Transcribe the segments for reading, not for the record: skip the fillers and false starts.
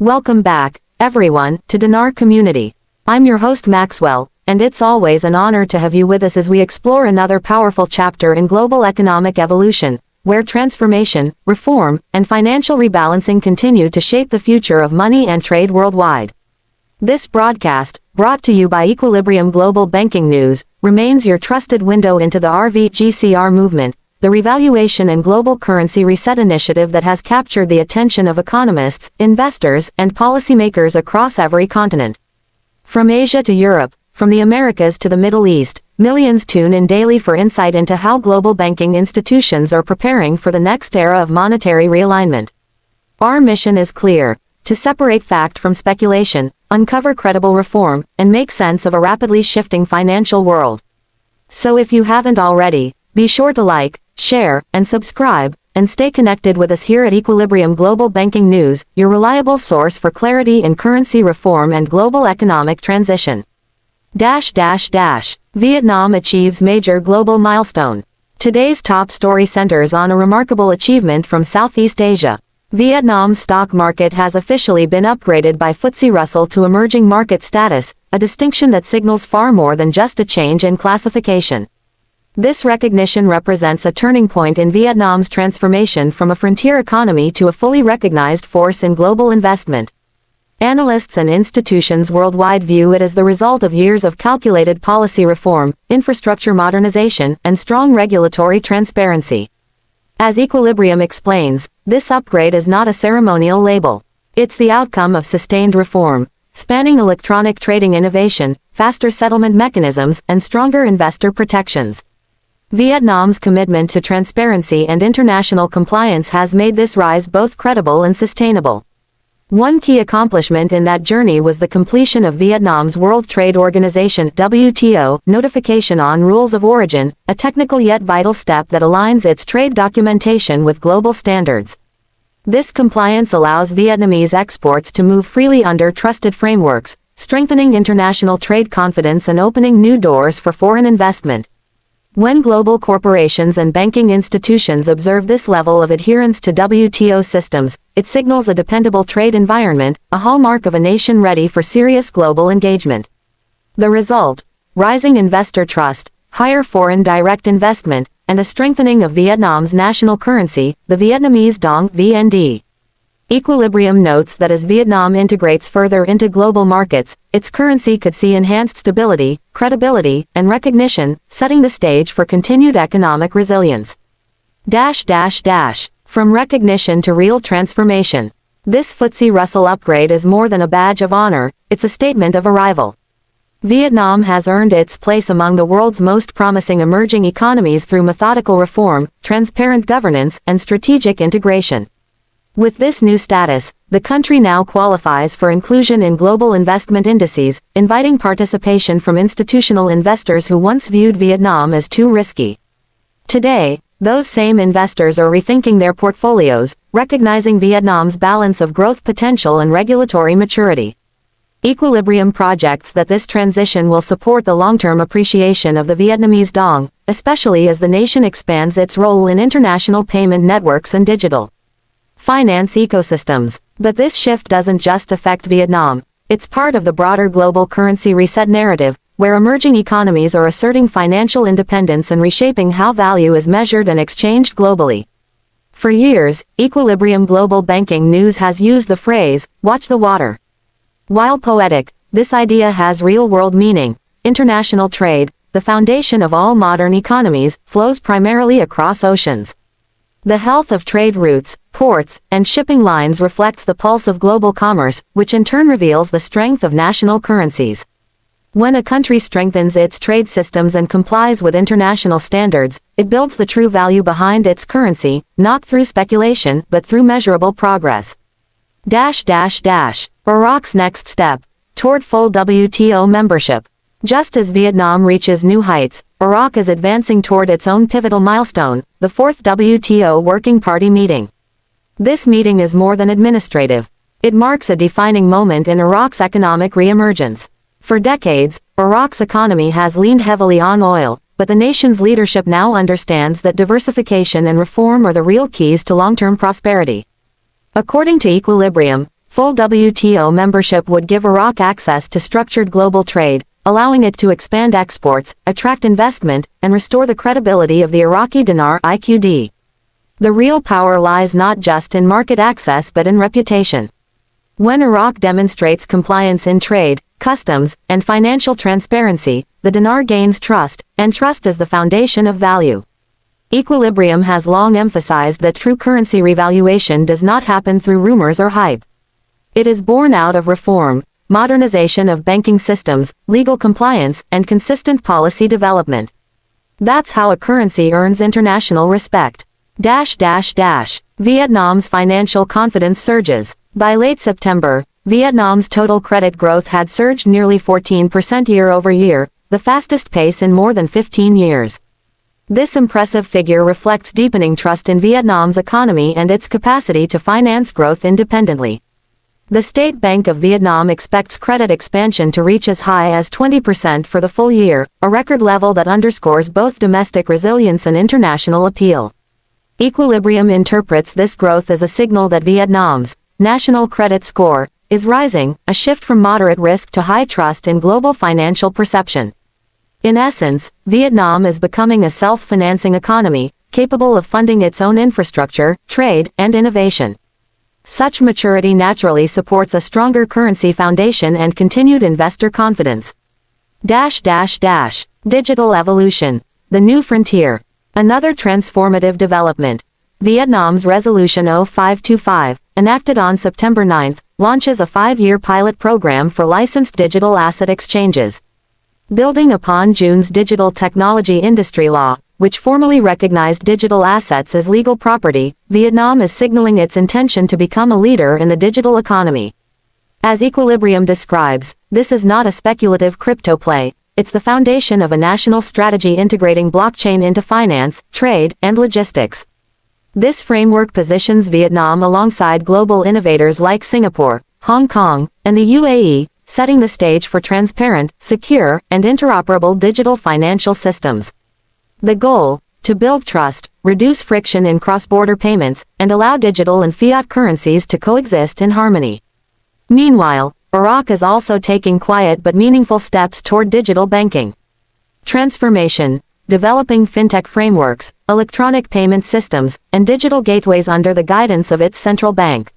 Welcome back, everyone, to Dinar Community. I'm your host Maxwell, and it's always an honor to have you with us as we explore another powerful chapter in global economic evolution, where transformation, reform, and financial rebalancing continue to shape the future of money and trade worldwide. This broadcast, brought to you by Equilibrium Global Banking News, remains your trusted window into the RVGCR movement, the Revaluation and Global Currency Reset initiative that has captured the attention of economists, investors, and policymakers across every continent. From Asia to Europe, from the Americas to the Middle East, millions tune in daily for insight into how global banking institutions are preparing for the next era of monetary realignment. Our mission is clear: to separate fact from speculation, uncover credible reform, and make sense of a rapidly shifting financial world. So if you haven't already, be sure to like, share, and subscribe, and stay connected with us here at Equilibrium Global Banking News, your reliable source for clarity in currency reform and global economic transition. Vietnam achieves major global milestone. Today's top story centers on a remarkable achievement from Southeast Asia. Vietnam's stock market has officially been upgraded by FTSE Russell to emerging market status, a distinction that signals far more than just a change in classification. This recognition represents a turning point in Vietnam's transformation from a frontier economy to a fully recognized force in global investment. Analysts and institutions worldwide view it as the result of years of calculated policy reform, infrastructure modernization, and strong regulatory transparency. As Equilibrium explains, this upgrade is not a ceremonial label. It's the outcome of sustained reform, spanning electronic trading innovation, faster settlement mechanisms, and stronger investor protections. Vietnam's commitment to transparency and international compliance has made this rise both credible and sustainable. One key accomplishment in that journey was the completion of Vietnam's World Trade Organization (WTO) notification on rules of origin, a technical yet vital step that aligns its trade documentation with global standards. This compliance allows Vietnamese exports to move freely under trusted frameworks, strengthening international trade confidence and opening new doors for foreign investment. When global corporations and banking institutions observe this level of adherence to WTO systems, it signals a dependable trade environment, a hallmark of a nation ready for serious global engagement. The result: rising investor trust, higher foreign direct investment, and a strengthening of Vietnam's national currency, the Vietnamese dong VND. Equilibrium notes that as Vietnam integrates further into global markets, its currency could see enhanced stability, credibility, and recognition, setting the stage for continued economic resilience. From recognition to real transformation. This FTSE Russell upgrade is more than a badge of honor, it's a statement of arrival. Vietnam has earned its place among the world's most promising emerging economies through methodical reform, transparent governance, and strategic integration. With this new status, the country now qualifies for inclusion in global investment indices, inviting participation from institutional investors who once viewed Vietnam as too risky. Today, those same investors are rethinking their portfolios, recognizing Vietnam's balance of growth potential and regulatory maturity. Equilibrium projects that this transition will support the long-term appreciation of the Vietnamese dong, especially as the nation expands its role in international payment networks and digital finance ecosystems. But this shift doesn't just affect Vietnam, it's part of the broader global currency reset narrative, where emerging economies are asserting financial independence and reshaping how value is measured and exchanged globally. For years, Equilibrium Global Banking News has used the phrase, "watch the water." While poetic, this idea has real-world meaning. International trade, the foundation of all modern economies, flows primarily across oceans. The health of trade routes, ports, and shipping lines reflects the pulse of global commerce, which in turn reveals the strength of national currencies. When a country strengthens its trade systems and complies with international standards, it builds the true value behind its currency, not through speculation, but through measurable progress. Iraq's next step toward full WTO membership. Just as Vietnam reaches new heights, Iraq is advancing toward its own pivotal milestone, the fourth WTO Working Party meeting. This meeting is more than administrative. It marks a defining moment in Iraq's economic re-emergence. For decades, Iraq's economy has leaned heavily on oil, but the nation's leadership now understands that diversification and reform are the real keys to long-term prosperity. According to Equilibrium, Full WTO membership would give Iraq access to structured global trade, allowing it to expand exports, attract investment, and restore the credibility of the Iraqi dinar (IQD). The real power lies not just in market access but in reputation. When Iraq demonstrates compliance in trade, customs, and financial transparency, the dinar gains trust, and trust is the foundation of value. Equilibrium has long emphasized that true currency revaluation does not happen through rumors or hype. It is born out of reform, modernization of banking systems, legal compliance, and consistent policy development. That's how a currency earns international respect. Vietnam's financial confidence surges. By late September, Vietnam's total credit growth had surged nearly 14% year-over-year, the fastest pace in more than 15 years. This impressive figure reflects deepening trust in Vietnam's economy and its capacity to finance growth independently. The State Bank of Vietnam expects credit expansion to reach as high as 20% for the full year, a record level that underscores both domestic resilience and international appeal. Equilibrium interprets this growth as a signal that Vietnam's national credit score is rising, a shift from moderate risk to high trust in global financial perception. In essence, Vietnam is becoming a self-financing economy, capable of funding its own infrastructure, trade, and innovation. Such maturity naturally supports a stronger currency foundation and continued investor confidence. Digital evolution. The new frontier. Another transformative development. Vietnam's Resolution 0525, enacted on September 9, launches a 5-year pilot program for licensed digital asset exchanges. Building upon June's Digital Technology Industry Law, which formally recognized digital assets as legal property, Vietnam is signaling its intention to become a leader in the digital economy. As Equilibrium describes, this is not a speculative crypto play, it's the foundation of a national strategy integrating blockchain into finance, trade, and logistics. This framework positions Vietnam alongside global innovators like Singapore, Hong Kong, and the UAE, setting the stage for transparent, secure, and interoperable digital financial systems. The goal: to build trust, reduce friction in cross-border payments, and allow digital and fiat currencies to coexist in harmony. Meanwhile, Iraq is also taking quiet but meaningful steps toward digital banking transformation, developing fintech frameworks, electronic payment systems, and digital gateways under the guidance of its central bank.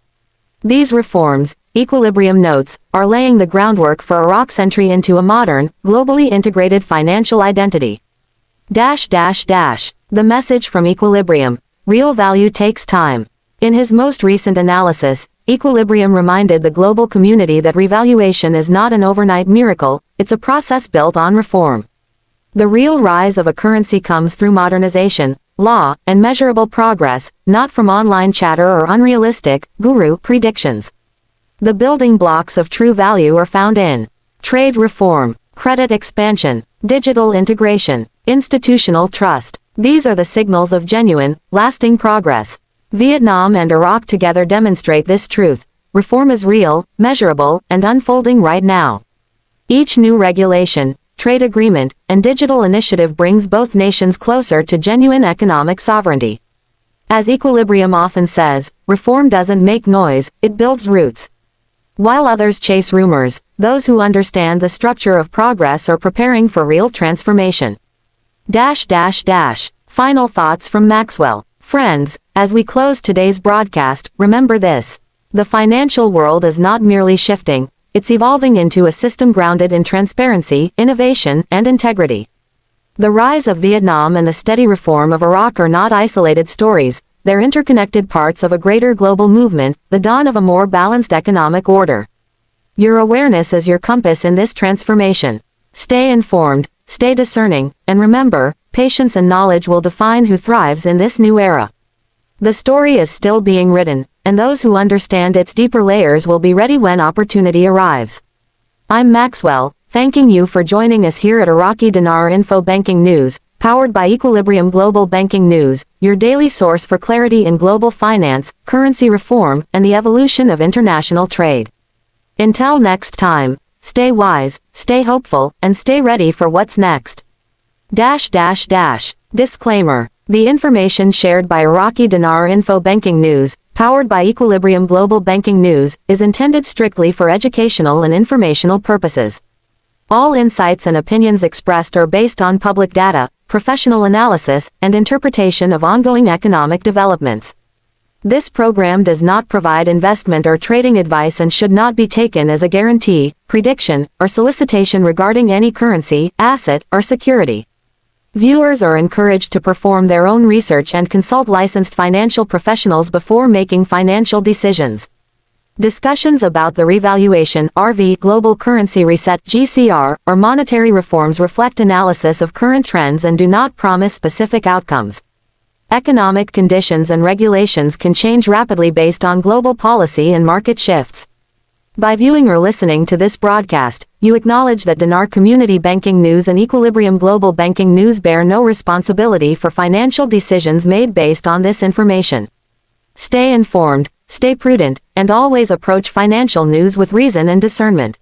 These reforms, Equilibrium notes, are laying the groundwork for Iraq's entry into a modern, globally integrated financial identity. The message from Equilibrium: real value takes time. In his most recent analysis, Equilibrium reminded the global community that revaluation is not an overnight miracle, it's a process built on reform. The real rise of a currency comes through modernization, law, and measurable progress, not from online chatter or unrealistic, guru predictions. The building blocks of true value are found in trade reform, credit expansion, digital integration, institutional trust. These are the signals of genuine, lasting progress. Vietnam and Iraq together demonstrate this truth. Reform is real, measurable, and unfolding right now. Each new regulation, trade agreement, and digital initiative brings both nations closer to genuine economic sovereignty. As Equilibrium often says, reform doesn't make noise, it builds roots. While others chase rumors, those who understand the structure of progress are preparing for real transformation. Final thoughts from Maxwell. Friends, as we close today's broadcast, remember this. The financial world is not merely shifting, it's evolving into a system grounded in transparency, innovation, and integrity. The rise of Vietnam and the steady reform of Iraq are not isolated stories, they're interconnected parts of a greater global movement, the dawn of a more balanced economic order. Your awareness is your compass in this transformation. Stay informed, stay discerning, and remember, patience and knowledge will define who thrives in this new era. The story is still being written, and those who understand its deeper layers will be ready when opportunity arrives. I'm Maxwell, thanking you for joining us here at Iraqi Dinar Info Banking News, powered by Equilibrium Global Banking News, your daily source for clarity in global finance, currency reform, and the evolution of international trade. Until next time, stay wise, stay hopeful, and stay ready for what's next. Disclaimer. The information shared by Iraqi Dinar Info Banking News, powered by Equilibrium Global Banking News, is intended strictly for educational and informational purposes. All insights and opinions expressed are based on public data, professional analysis, and interpretation of ongoing economic developments. This program does not provide investment or trading advice and should not be taken as a guarantee, prediction, or solicitation regarding any currency, asset, or security. Viewers are encouraged to perform their own research and consult licensed financial professionals before making financial decisions. Discussions about the revaluation (RV) global currency reset (GCR) or monetary reforms reflect analysis of current trends and do not promise specific outcomes. Economic conditions and regulations can change rapidly based on global policy and market shifts. By viewing or listening to this broadcast, you acknowledge that Dinar Community Banking News and Equilibrium Global Banking News bear no responsibility for financial decisions made based on this information. Stay informed, stay prudent, and always approach financial news with reason and discernment.